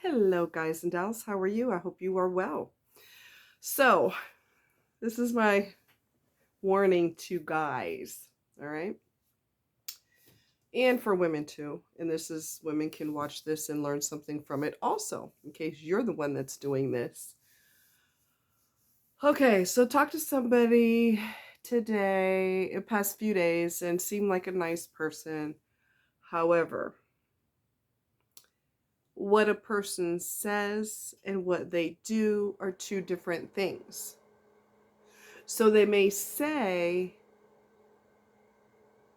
Hello, guys and dolls. How are you? I hope you are well. So, this is my warning to guys, all right? And for women too. And this is women can watch this and learn something from it also, in case you're the one that's doing this. Okay, so talk to somebody today, in past few days, and seem like a nice person. However, what a person says and what they do are two different things. So they may say,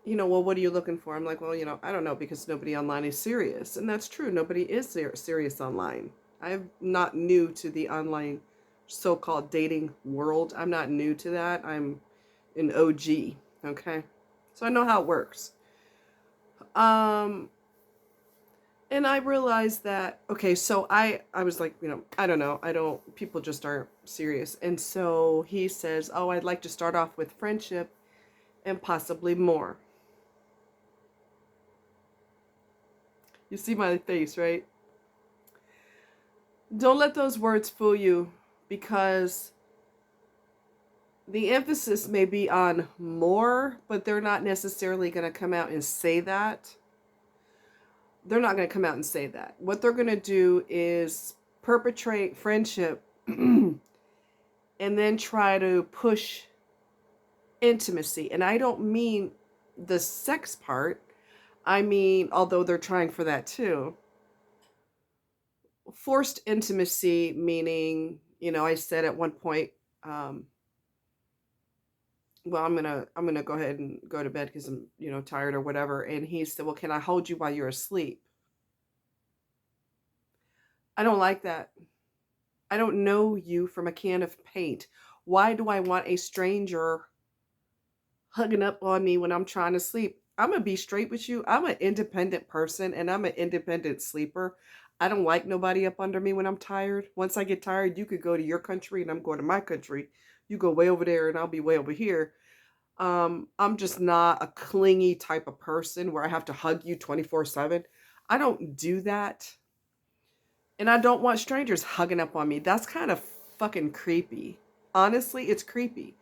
well, what are you looking for? I'm like, well, I don't know because nobody online is serious. And that's true. Nobody is serious online. I'm not new to the online so-called dating world. I'm not new to that. I'm an OG. Okay. So I know how it works. Um, and I realized that, okay, so I was like, I don't know. People just aren't serious. And so he says, oh, I'd like to start off with friendship and possibly more. You see my face, right? Don't let those words fool you because the emphasis may be on more, but they're not necessarily going to come out and say that. They're not going to come out and say that. What they're going to do is perpetrate friendship and then try to push intimacy. And I don't mean the sex part. I mean, although they're trying for that too. Forced intimacy, meaning, I said at one point, well, I'm gonna go ahead and go to bed because I'm, tired or whatever. And he said, well, can I hold you while you're asleep? I don't like that. I don't know you from a can of paint. Why do I want a stranger hugging up on me when I'm trying to sleep? I'm gonna be straight with you. I'm an independent person and I'm an independent sleeper. I don't like nobody up under me when I'm tired. Once I get tired, you could go to your country and I'm going to my country. You go way over there and I'll be way over here. I'm just not a clingy type of person where I have to hug you 24/7. I don't do that. And I don't want strangers hugging up on me. That's kind of fucking creepy. Honestly, it's creepy.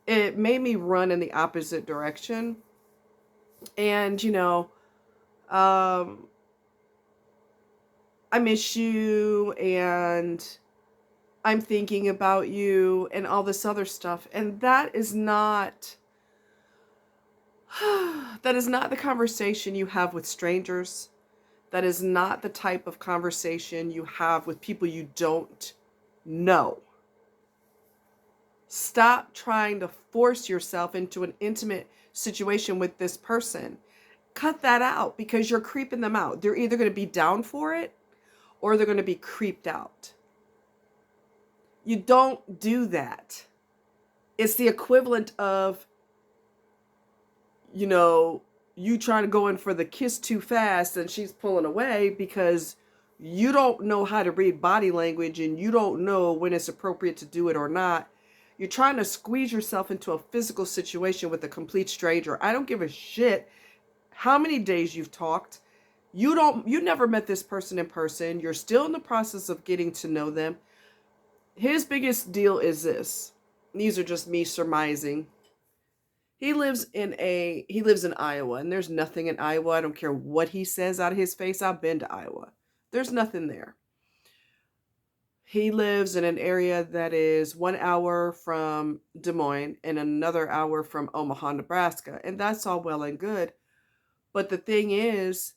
It made me run in the opposite direction. And, um, I miss you and I'm thinking about you and all this other stuff. And that is not that is not the conversation you have with strangers. That is not the type of conversation you have with people you don't know. Stop trying to force yourself into an intimate situation with this person. Cut that out because you're creeping them out. They're either going to be down for it or they're going to be creeped out. You don't do that. It's the equivalent of, you trying to go in for the kiss too fast and she's pulling away because you don't know how to read body language and you don't know when it's appropriate to do it or not. You're trying to squeeze yourself into a physical situation with a complete stranger. I don't give a shit how many days you've talked. You never met this person in person. You're still in the process of getting to know them. His biggest deal is this. These are just me surmising. He lives in Iowa, and there's nothing in Iowa. I don't care what he says out of his face. I've been to Iowa. There's nothing there. He lives in an area that is 1 hour from Des Moines and another hour from Omaha, Nebraska. And that's all well and good. But the thing is,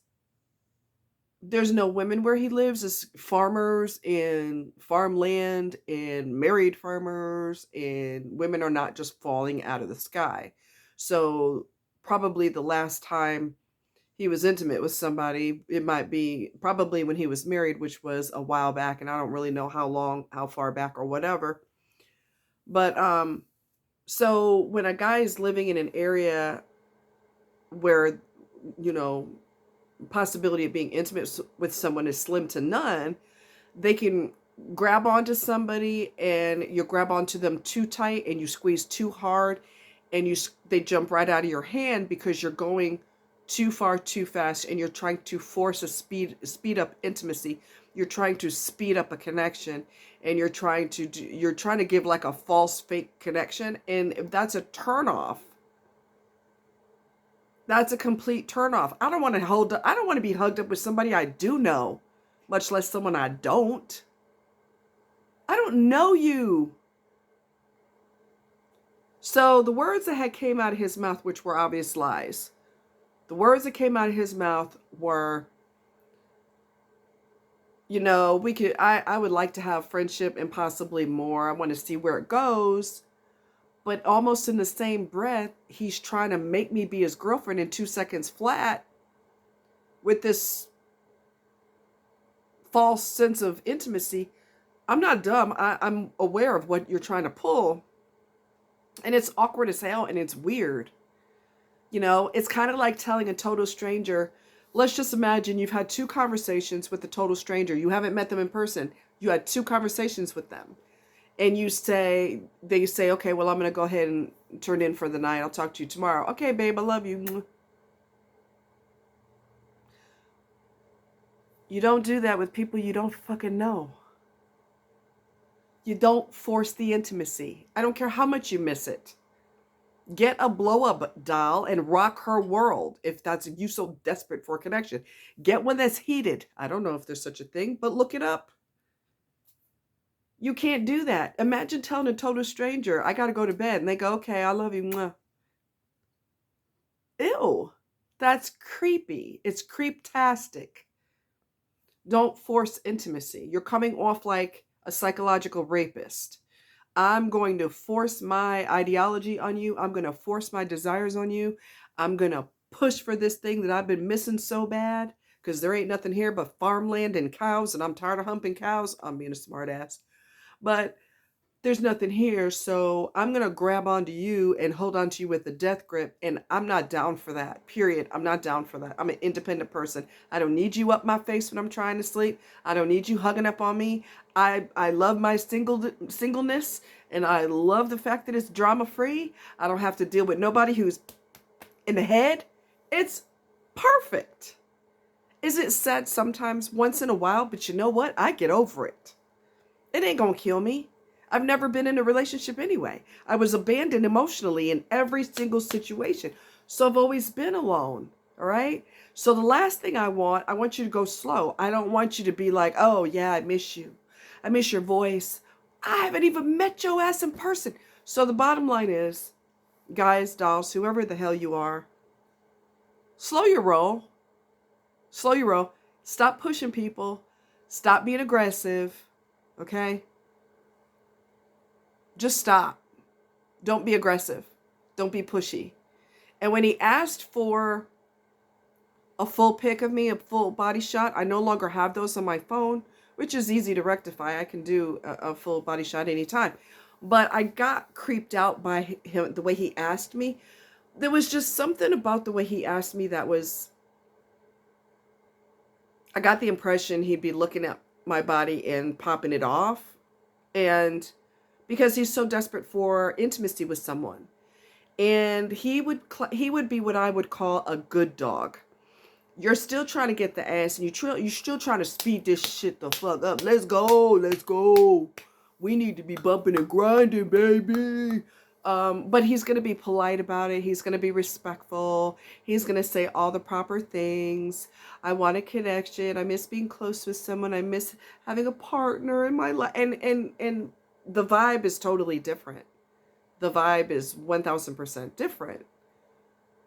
there's no women where he lives. It's farmers and farmland and married farmers, and women are not just falling out of the sky. So probably the last time he was intimate with somebody, it might be probably when he was married, which was a while back, and I don't really know how far back or whatever. But so when a guy is living in an area where, you know, possibility of being intimate with someone is slim to none, they can grab onto somebody and you grab onto them too tight and you squeeze too hard and they jump right out of your hand because you're going too far too fast and you're trying to force a speed up intimacy. You're trying to speed up a connection, and you're trying to give like a false fake connection. And if that's a turnoff, that's a complete turnoff. I don't want to I don't want to be hugged up with somebody I do know, much less someone I don't. I don't know you. So the words that had came out of his mouth, which were obvious lies, the words that came out of his mouth were, I would like to have friendship and possibly more. I want to see where it goes. But almost in the same breath, he's trying to make me be his girlfriend in 2 seconds flat with this false sense of intimacy. I'm not dumb. I'm aware of what you're trying to pull. And it's awkward as hell, and it's weird. It's kind of like telling a total stranger, let's just imagine you've had 2 conversations with a total stranger. You haven't met them in person. You had 2 conversations with them. And they say, okay, well, I'm going to go ahead and turn in for the night. I'll talk to you tomorrow. Okay, babe, I love you. You don't do that with people you don't fucking know. You don't force the intimacy. I don't care how much you miss it. Get a blow-up doll and rock her world if that's you so desperate for a connection. Get one that's heated. I don't know if there's such a thing, but look it up. You can't do that. Imagine telling a total stranger, I got to go to bed. And they go, okay, I love you. Mwah. Ew. That's creepy. It's creeptastic. Don't force intimacy. You're coming off like a psychological rapist. I'm going to force my ideology on you. I'm going to force my desires on you. I'm going to push for this thing that I've been missing so bad because there ain't nothing here but farmland and cows, and I'm tired of humping cows. I'm being a smart ass. But there's nothing here, so I'm going to grab onto you and hold onto you with a death grip, and I'm not down for that, period. I'm not down for that. I'm an independent person. I don't need you up my face when I'm trying to sleep. I don't need you hugging up on me. I love my singleness, and I love the fact that it's drama-free. I don't have to deal with nobody who's in the head. It's perfect. Is it sad sometimes, once in a while? But you know what? I get over it. It ain't gonna kill me. I've never been in a relationship anyway. I was abandoned emotionally in every single situation. So I've always been alone. All right. So the last thing I want you to go slow. I don't want you to be like, oh yeah, I miss you. I miss your voice. I haven't even met your ass in person. So the bottom line is, guys, dolls, whoever the hell you are, slow your roll. Slow your roll. Stop pushing people. Stop being aggressive. Okay? Just stop. Don't be aggressive. Don't be pushy. And when he asked for a full pic of me, a full body shot, I no longer have those on my phone, which is easy to rectify. I can do a full body shot anytime. But I got creeped out by him, the way he asked me. There was just something about the way he asked me that was, I got the impression he'd be looking at my body and popping it off. And because he's so desperate for intimacy with someone. And he would be what I would call a good dog. You're still trying to get the ass, and you're still trying to speed this shit the fuck up. Let's go. We need to be bumping and grinding, baby. But he's going to be polite about it. He's going to be respectful. He's going to say all the proper things. I want a connection. I miss being close with someone. I miss having a partner in my life. And the vibe is totally different. The vibe is 1000% different.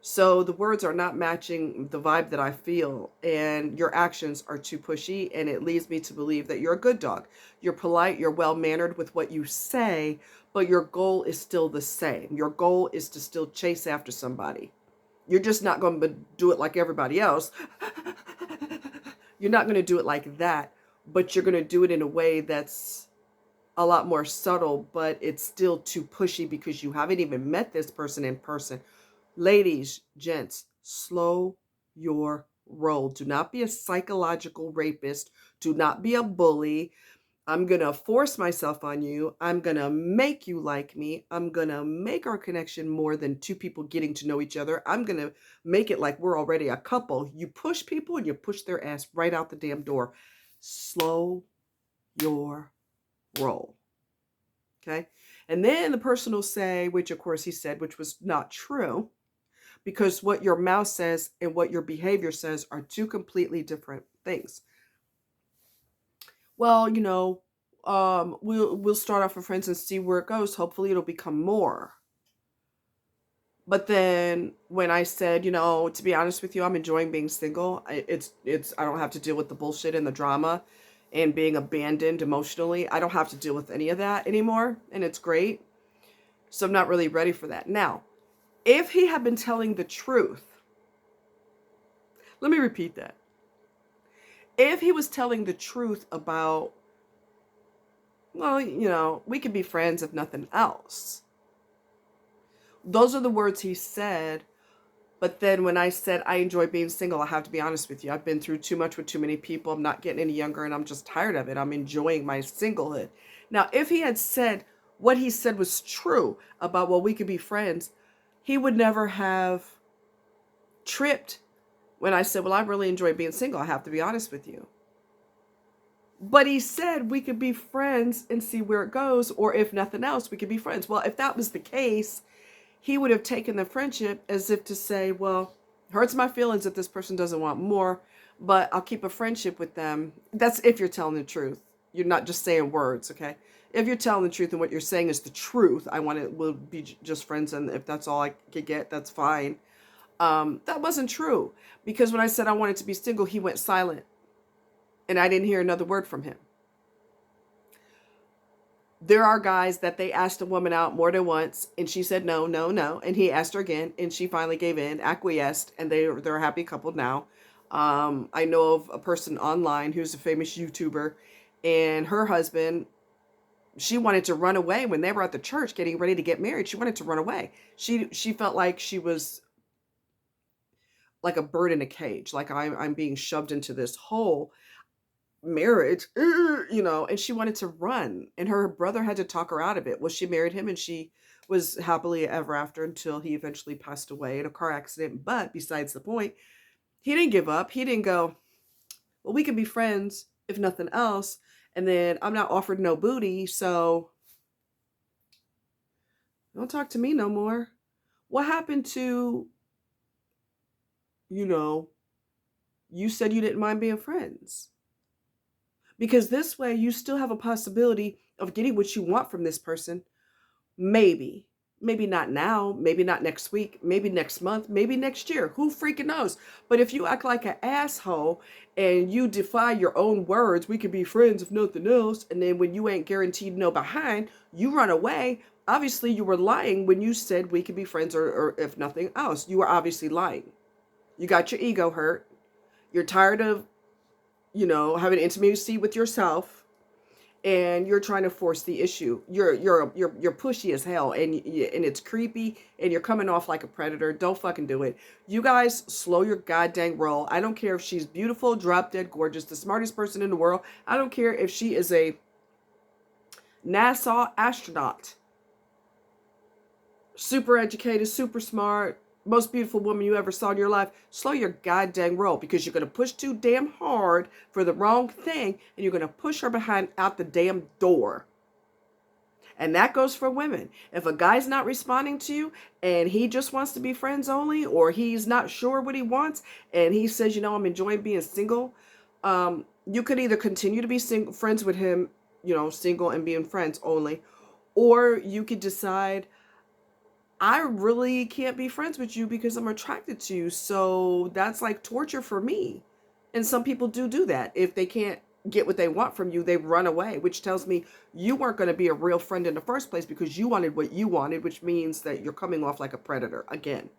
So the words are not matching the vibe that I feel, and your actions are too pushy, and it leads me to believe that you're a good dog. You're polite, you're well-mannered with what you say, but your goal is still the same. Your goal is to still chase after somebody. You're just not going to do it like everybody else. You're not going to do it like that, but you're going to do it in a way that's a lot more subtle, but it's still too pushy because you haven't even met this person in person. Ladies, gents, slow your roll. Do not be a psychological rapist. Do not be a bully. I'm going to force myself on you. I'm going to make you like me. I'm going to make our connection more than 2 people getting to know each other. I'm going to make it like we're already a couple. You push people and you push their ass right out the damn door. Slow your roll. Okay. And then the person will say, which of course he said, which was not true, because what your mouth says and what your behavior says are two completely different things. Well, we'll start off with friends and see where it goes. Hopefully it'll become more. But then when I said, to be honest with you, I'm enjoying being single. I don't have to deal with the bullshit and the drama and being abandoned emotionally. I don't have to deal with any of that anymore, and it's great. So I'm not really ready for that. Now, if he had been telling the truth, let me repeat that. If he was telling the truth about, well, we could be friends if nothing else. Those are the words he said. But then when I said I enjoy being single, I have to be honest with you. I've been through too much with too many people. I'm not getting any younger and I'm just tired of it. I'm enjoying my singlehood. Now, if he had said what he said was true about, well, we could be friends, he would never have tripped when I said, well, I really enjoy being single. I have to be honest with you. But he said we could be friends and see where it goes, or if nothing else, we could be friends. Well, if that was the case, he would have taken the friendship as if to say, well, hurts my feelings if this person doesn't want more, but I'll keep a friendship with them. That's if you're telling the truth. You're not just saying words, okay? If you're telling the truth and what you're saying is the truth, we'll be just friends, and if that's all I could get, that's fine. That wasn't true, because when I said I wanted to be single, he went silent, and I didn't hear another word from him. There are guys that they asked a woman out more than once, and she said no, no, no, and he asked her again, and she finally gave in, acquiesced, and they're a happy couple now. I know of a person online who's a famous YouTuber, and her husband, she wanted to run away when they were at the church getting ready to get married. She wanted to run away. She felt like she was like a bird in a cage, like I'm being shoved into this hole. Marriage, and she wanted to run, and her brother had to talk her out of it. Well, she married him, and she was happily ever after until he eventually passed away in a car accident. But besides the point, he didn't give up. He didn't go, well, we could be friends if nothing else, and then I'm not offered no booty, so don't talk to me no more. What happened to, you said you didn't mind being friends? Because this way you still have a possibility of getting what you want from this person. Maybe not now, maybe not next week, maybe next month, maybe next year. Who freaking knows? But if you act like an asshole and you defy your own words, we could be friends if nothing else, and then when you ain't guaranteed no behind, you run away. Obviously, you were lying when you said we could be friends or if nothing else. You were obviously lying. You got your ego hurt. You're tired of having intimacy with yourself, and you're trying to force the issue. You're pushy as hell, and it's creepy, and you're coming off like a predator. Don't fucking do it. You guys slow your goddamn roll. I don't care if she's beautiful, drop dead gorgeous, the smartest person in the world. I don't care if she is a NASA astronaut, super educated, super smart, most beautiful woman you ever saw in your life. Slow your goddamn roll, because you're going to push too damn hard for the wrong thing, and you're going to push her behind out the damn door. And that goes for women. If a guy's not responding to you and he just wants to be friends only, or he's not sure what he wants and he says, I'm enjoying being single, you could either continue to be friends with him, single and being friends only, or you could decide, I really can't be friends with you because I'm attracted to you. So that's like torture for me. And some people do that. If they can't get what they want from you, they run away, which tells me you weren't going to be a real friend in the first place because you wanted what you wanted, which means that you're coming off like a predator again.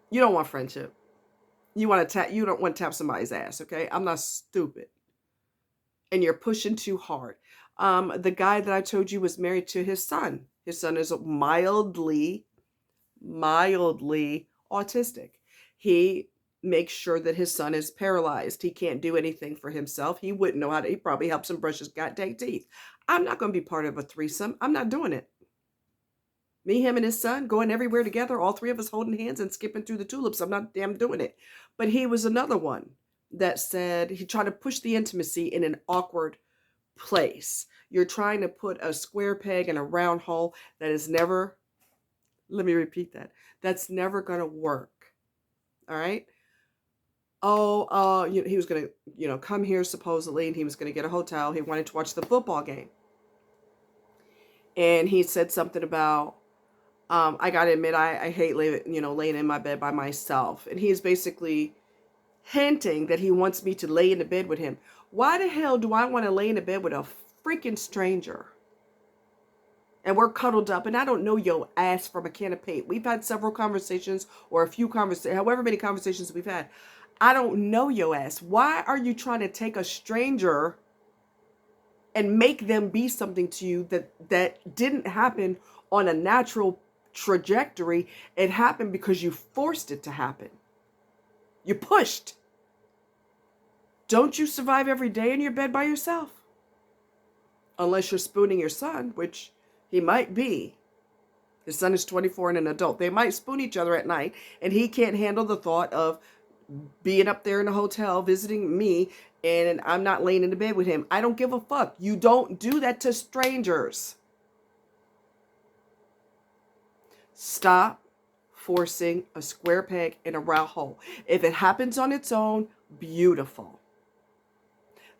You don't want friendship. You don't want to tap somebody's ass, okay? I'm not stupid. And you're pushing too hard. The guy that I told you was married to his son. His son is mildly autistic. He makes sure that his son is paralyzed. He can't do anything for himself. He wouldn't know how to. He probably helps him brush his goddamn teeth. I'm not going to be part of a threesome. I'm not doing it. Me, him, and his son going everywhere together, all three of us holding hands and skipping through the tulips. I'm not damn doing it. But he was another one that said he tried to push the intimacy in an awkward place. You're trying to put a square peg in a round hole that is never, let me repeat that, that's never going to work. All right. Oh, he was going to, come here supposedly, and he was going to get a hotel. He wanted to watch the football game. And he said something about, I got to admit, I hate laying in my bed by myself. And he's basically hinting that he wants me to lay in the bed with him. Why the hell do I want to lay in the bed with a freaking stranger? And we're cuddled up, and I don't know your ass from a can of paint. We've had several conversations, or a few conversations, however many conversations we've had. I don't know your ass. Why are you trying to take a stranger and make them be something to you that didn't happen on a natural trajectory? It happened because you forced it to happen. You pushed. Don't you survive every day in your bed by yourself? Unless you're spooning your son, which he might be. His son is 24 and an adult. They might spoon each other at night, and he can't handle the thought of being up there in the hotel visiting me, and I'm not laying in the bed with him. I don't give a fuck. You don't do that to strangers. Stop forcing a square peg in a round hole. If it happens on its own, beautiful.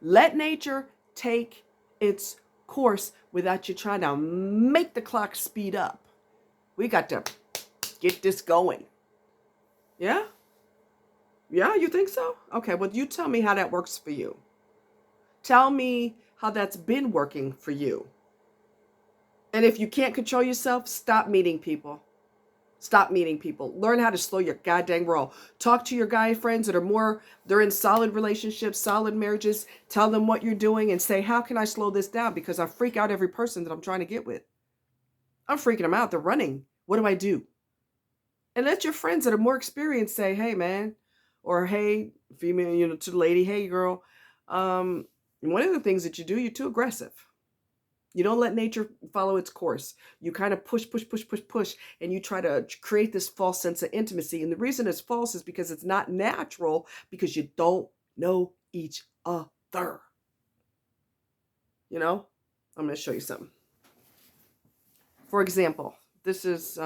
Let nature take its course without you trying to make the clock speed up. We got to get this going. Yeah? Yeah, you think so? Okay, well, you tell me how that works for you. Tell me how that's been working for you. And if you can't control yourself, stop meeting people. Stop meeting people. Learn how to slow your goddamn roll. Talk to your guy friends that they're in solid relationships, solid marriages. Tell them what you're doing and say, how can I slow this down? Because I freak out every person that I'm trying to get with. I'm freaking them out. They're running. What do I do? And let your friends that are more experienced say, hey, man, or hey, female, to the lady, hey, girl, one of the things that you do, you're too aggressive. You don't let nature follow its course. You kind of push, and you try to create this false sense of intimacy. And the reason it's false is because it's not natural, because you don't know each other. I'm going to show you something. For example, this is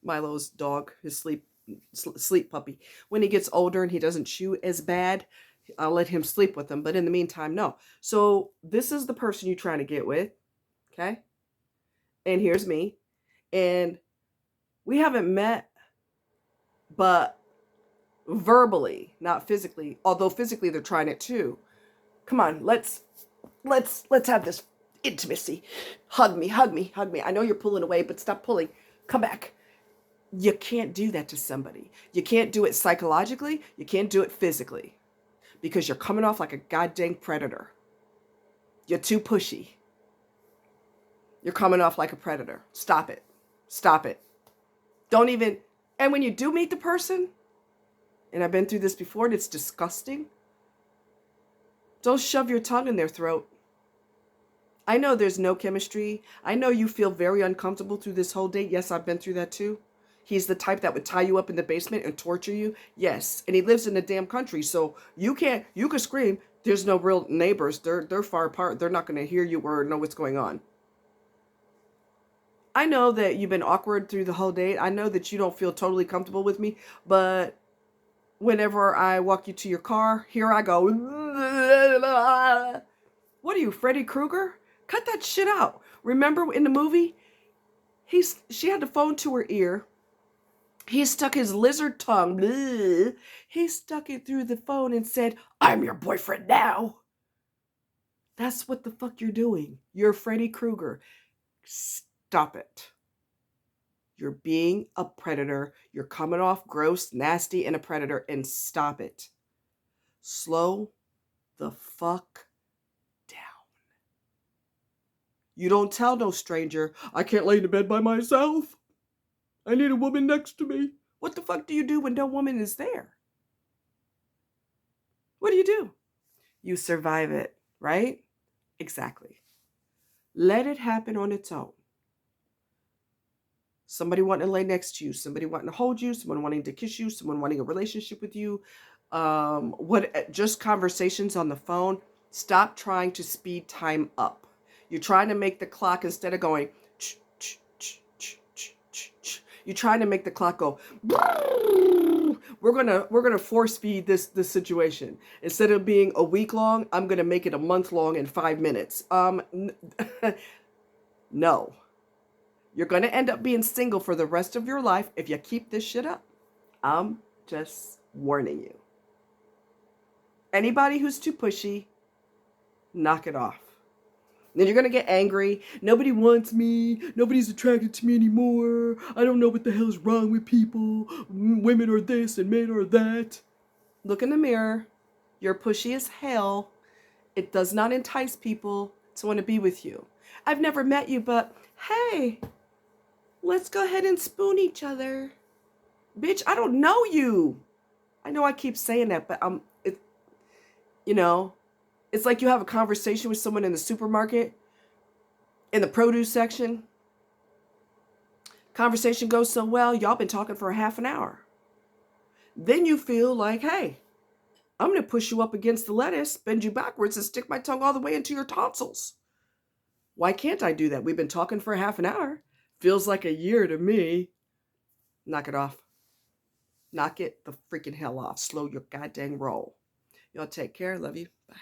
Milo's dog, his sleep puppy. When he gets older and he doesn't chew as bad, I'll let him sleep with him. But in the meantime, no. So this is the person you're trying to get with. Okay. And here's me. And we haven't met, but verbally, not physically, although physically they're trying it too. Come on, let's have this intimacy. Hug me. I know you're pulling away, but stop pulling. Come back. You can't do that to somebody. You can't do it psychologically. You can't do it physically, because you're coming off like a goddamn predator. You're too pushy. You're coming off like a predator. Stop it. Don't even, and when you do meet the person, and I've been through this before and it's disgusting, don't shove your tongue in their throat. I know there's no chemistry. I know you feel very uncomfortable through this whole date. Yes, I've been through that too. He's the type that would tie you up in the basement and torture you. Yes. And he lives in the damn country. So you could scream. There's no real neighbors. They're far apart. They're not going to hear you or know what's going on. I know that you've been awkward through the whole date. I know that you don't feel totally comfortable with me, but whenever I walk you to your car, here I go. What are you, Freddy Krueger? Cut that shit out. Remember in the movie, she had the phone to her ear. He stuck his lizard tongue. He stuck it through the phone and said, I'm your boyfriend now. That's what the fuck you're doing. You're Freddy Krueger. Stop it. You're being a predator. You're coming off gross, nasty, and a predator, and stop it. Slow the fuck down. You don't tell no stranger, I can't lay in the bed by myself. I need a woman next to me. What the fuck do you do when no woman is there? What do? You survive it, right? Exactly. Let it happen on its own. Somebody wanting to lay next to you, somebody wanting to hold you, someone wanting to kiss you, someone wanting a relationship with you, just conversations on the phone. Stop trying to speed time up. You're trying to make the clock, instead of going ch, ch, ch, ch, ch, ch, ch, you're trying to make the clock go. We're gonna force feed this situation. Instead of being a week long, I'm gonna make it a month long in 5 minutes. No. You're gonna end up being single for the rest of your life if you keep this shit up. I'm just warning you. Anybody who's too pushy, knock it off. Then you're going to get angry. Nobody wants me. Nobody's attracted to me anymore. I don't know what the hell is wrong with people. Women are this and men are that. Look in the mirror. You're pushy as hell. It does not entice people to want to be with you. I've never met you, but hey, let's go ahead and spoon each other. Bitch, I don't know you. I know I keep saying that, but it's like you have a conversation with someone in the supermarket, in the produce section. Conversation goes so well, y'all been talking for a half an hour. Then you feel like, hey, I'm going to push you up against the lettuce, bend you backwards, and stick my tongue all the way into your tonsils. Why can't I do that? We've been talking for a half an hour. Feels like a year to me. Knock it off. Knock it the freaking hell off. Slow your goddamn roll. Y'all take care. Love you. Bye.